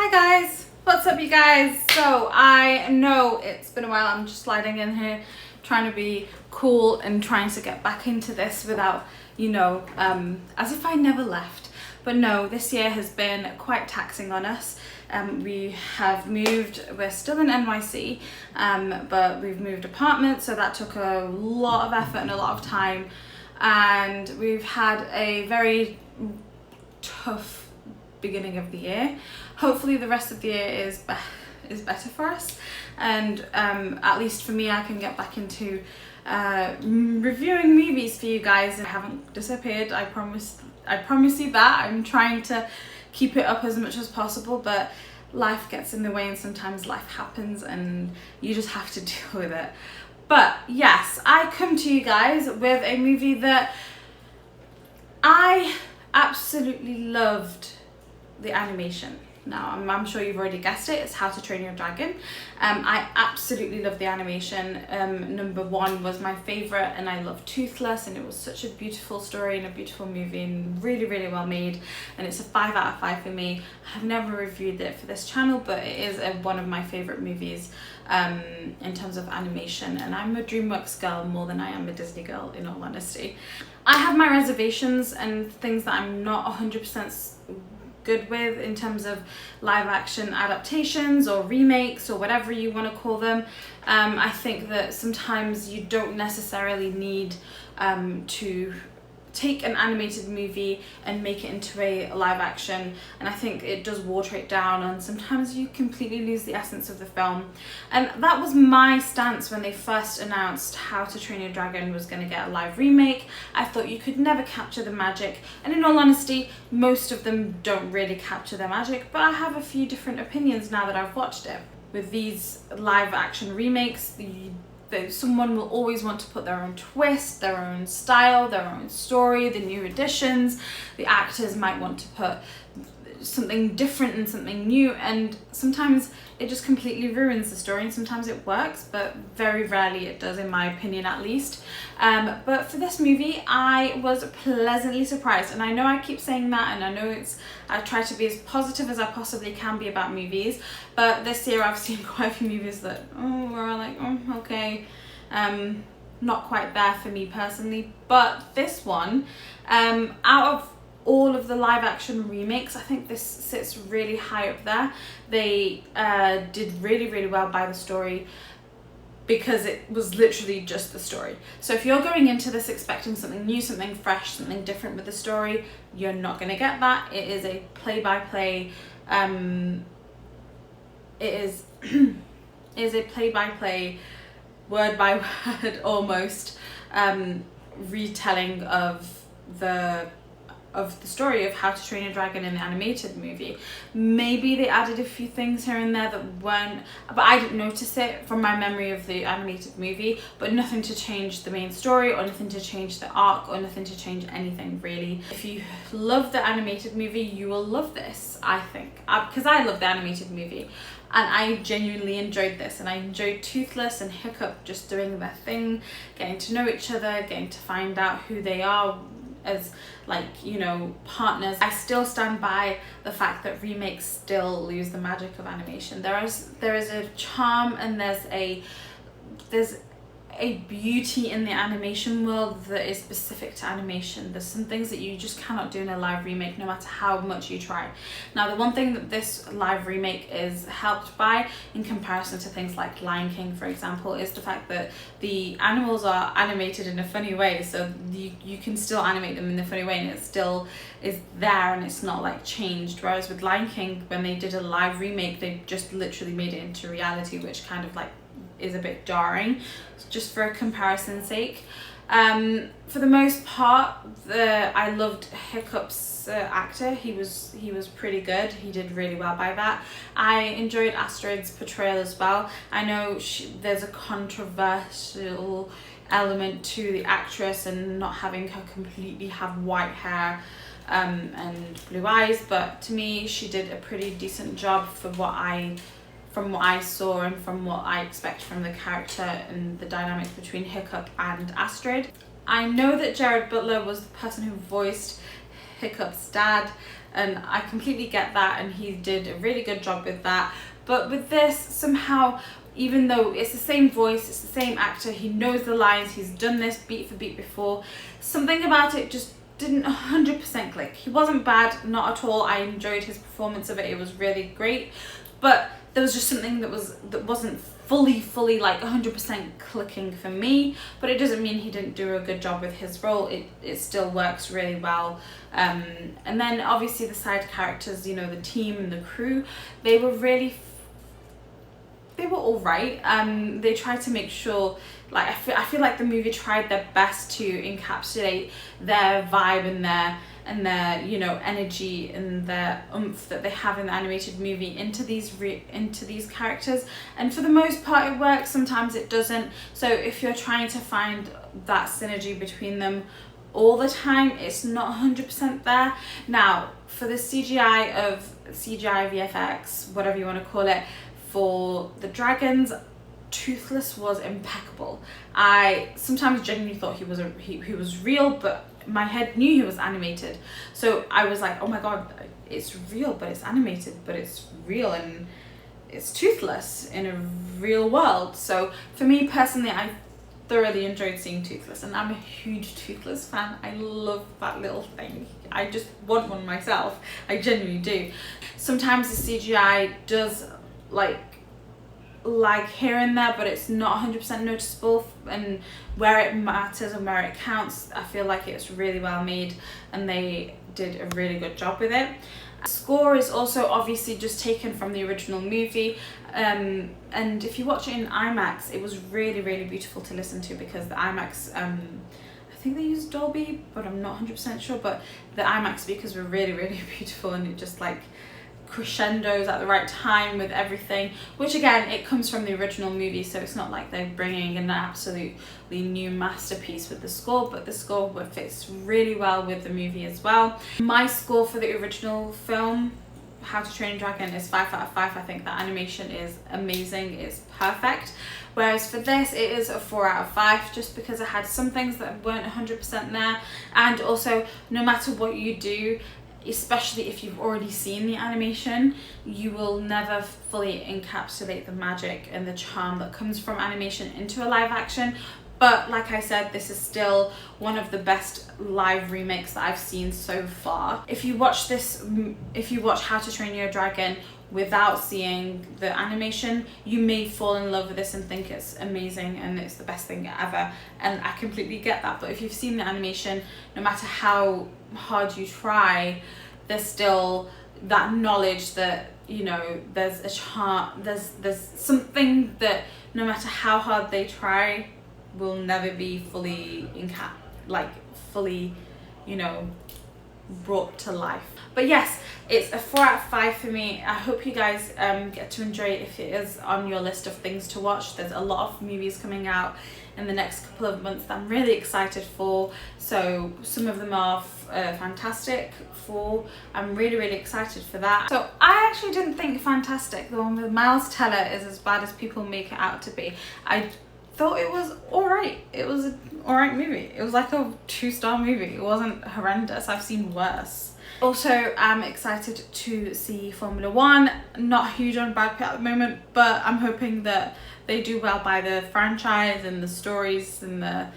Hi guys, what's up you guys? So I know it's been a while. I'm just sliding in here trying to be cool and trying to get back into this without, as if I never left. But no, this year has been quite taxing on us. We have moved, we're still in NYC, but we've moved apartments, so that took a lot of effort and a lot of time. And we've had a very tough beginning of the year. Hopefully the rest of the year is better for us, and at least for me I can get back into reviewing movies for you guys. I haven't disappeared, I promise you that. I'm trying to keep it up as much as possible, but life gets in the way and sometimes life happens and you just have to deal with it. But yes, I come to you guys with a movie that I absolutely loved. The animation. Now, I'm sure you've already guessed it. It's How to Train Your Dragon. I absolutely love the animation. Number one was my favorite, and I love Toothless, and it was such a beautiful story and a beautiful movie and really, really well made. And it's a 5 out of 5 for me. I've never reviewed it for this channel, but it is one of my favorite movies in terms of animation. And I'm a DreamWorks girl more than I am a Disney girl, in all honesty. I have my reservations and things that I'm not 100% good with in terms of live action adaptations or remakes or whatever you want to call them. I think that sometimes you don't necessarily need to take an animated movie and make it into a live action, and I think it does water it down, and sometimes you completely lose the essence of the film. And that was my stance when they first announced How to Train Your Dragon was going to get a live remake. I thought you could never capture the magic, and in all honesty most of them don't really capture the magic, but I have a few different opinions now that I've watched it. With these live action remakes, someone will always want to put their own twist, their own style, their own story, the new additions. The actors might want to put something different and something new, and sometimes it just completely ruins the story, and sometimes it works, but very rarely it does, in my opinion at least. But for this movie I was pleasantly surprised, and I know I keep saying that, and I know I try to be as positive as I possibly can be about movies, but this year I've seen quite a few movies that were like, okay, not quite there for me personally. But this one, out of all of the live action remakes, I think this sits really high up there. They did really, really well by the story, because it was literally just the story. So if you're going into this expecting something new, something fresh, something different with the story, you're not going to get that. It is a play-by-play, it is a play-by-play, word-by-word almost, retelling of the story of How to Train Your Dragon in the animated movie. Maybe they added a few things here and there that weren't, but I didn't notice it from my memory of the animated movie, but nothing to change the main story, or nothing to change the arc, or nothing to change anything really. If you love the animated movie, you will love this, I think, because I love the animated movie. And I genuinely enjoyed this, and I enjoyed Toothless and Hiccup just doing their thing, getting to know each other, getting to find out who they are as, partners. I still stand by the fact that remakes still lose the magic of animation. There is a charm, and there's a beauty in the animation world that is specific to animation. There's some things that you just cannot do in a live remake, no matter how much you try. Now, the one thing that this live remake is helped by, in comparison to things like Lion King, for example, is the fact that the animals are animated in a funny way, so you can still animate them in a funny way, and it still is there, and it's not like changed. Whereas with Lion King, when they did a live remake, they just literally made it into reality, which kind of like is a bit jarring, just for a comparison's sake. For the most part, I loved Hiccup's actor. He was pretty good. He did really well by that. I enjoyed Astrid's portrayal as well. I know there's a controversial element to the actress and not having her completely have white hair and blue eyes, but to me she did a pretty decent job from what I saw and from what I expect from the character and the dynamic between Hiccup and Astrid. I know that Jared Butler was the person who voiced Hiccup's dad, and I completely get that, and he did a really good job with that. But with this, somehow, even though it's the same voice, it's the same actor, he knows the lines, he's done this beat for beat before, something about it just didn't 100% click. He wasn't bad, not at all. I enjoyed his performance of it. It was really great, but there was just something that wasn't fully like 100% clicking for me. But it doesn't mean he didn't do a good job with his role. It still works really well. And then obviously the side characters, you know, the team and the crew, they were all right. They tried to make sure, like, I feel like the movie tried their best to encapsulate their vibe and their you know, energy and their oomph that they have in the animated movie into these characters, and for the most part it works. Sometimes it doesn't. So if you're trying to find that synergy between them all the time, it's not 100% there. Now, for the CGI VFX, whatever you want to call it, for the dragons, Toothless was impeccable. I sometimes genuinely thought he was real, but my head knew he was animated. So I was like, oh my god, it's real, but it's animated, but it's real, and it's Toothless in a real world. So for me personally, I thoroughly enjoyed seeing Toothless, and I'm a huge Toothless fan. I love that little thing. I just want one myself. I genuinely do. Sometimes the CGI does like here and there, but it's not 100% noticeable, and where it matters and where it counts, I feel like it's really well made, and they did a really good job with it. The score is also obviously just taken from the original movie, and if you watch it in IMAX, it was really beautiful to listen to, because the IMAX, I think they used Dolby, but I'm not 100% sure, but the IMAX speakers were really beautiful, and it just like crescendos at the right time with everything, which again, it comes from the original movie, so it's not like they're bringing an absolutely new masterpiece with the score, but the score fits really well with the movie as well. My score for the original film, How to Train Your Dragon, is 5 out of 5. I think the animation is amazing, it's perfect. Whereas for this, it is a 4 out of 5, just because it had some things that weren't 100% there, and also no matter what you do, especially if you've already seen the animation, you will never fully encapsulate the magic and the charm that comes from animation into a live action. But like I said, this is still one of the best live remakes that I've seen so far. If you watch How to Train Your Dragon without seeing the animation, you may fall in love with this and think it's amazing and it's the best thing ever, and I completely get that. But if you've seen the animation, no matter how hard you try, there's still that knowledge that, you know, there's a charm, there's something that no matter how hard they try will never be fully you know, brought to life. But yes, it's a 4 out of 5 for me. I hope you guys get to enjoy it if it is on your list of things to watch. There's a lot of movies coming out in the next couple of months that I'm really excited for. So some of them are fantastic. I'm really excited for that. So I actually didn't think Fantastic, the one with Miles Teller, is as bad as people make it out to be. I thought it was alright. It was an alright movie. It was like a 2-star movie. It wasn't horrendous. I've seen worse. Also, I'm excited to see Formula 1. Not huge on Brad Pitt at the moment, but I'm hoping that they do well by the franchise and the stories and the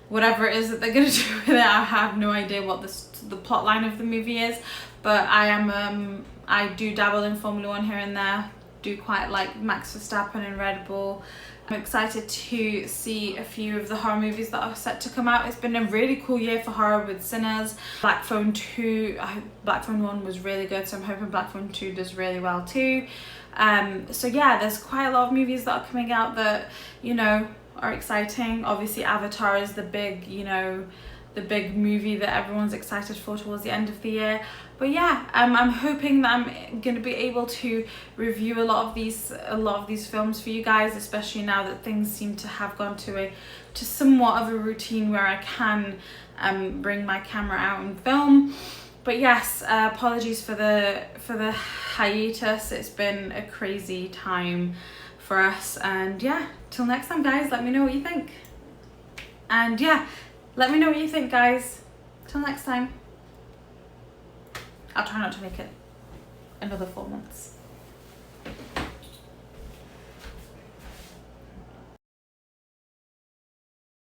whatever it is that they're going to do with it. I have no idea what the plot line of the movie is, but I do dabble in Formula 1 here and there. Do quite like Max Verstappen and Red Bull. I'm excited to see a few of the horror movies that are set to come out. It's been a really cool year for horror with Sinners. Black Phone 2, Black Phone 1 was really good, so I'm hoping Black Phone 2 does really well too. So yeah, there's quite a lot of movies that are coming out that, you know, are exciting. Obviously Avatar is the big, you know, the big movie that everyone's excited for towards the end of the year. But yeah, I'm hoping that I'm gonna be able to review a lot of these films for you guys, especially now that things seem to have gone to somewhat of a routine where I can bring my camera out and film. But yes, apologies for the hiatus. It's been a crazy time for us, and yeah, till next time guys, let me know what you think. And yeah, let me know what you think guys. Till next time. I'll try not to make it another 4 months.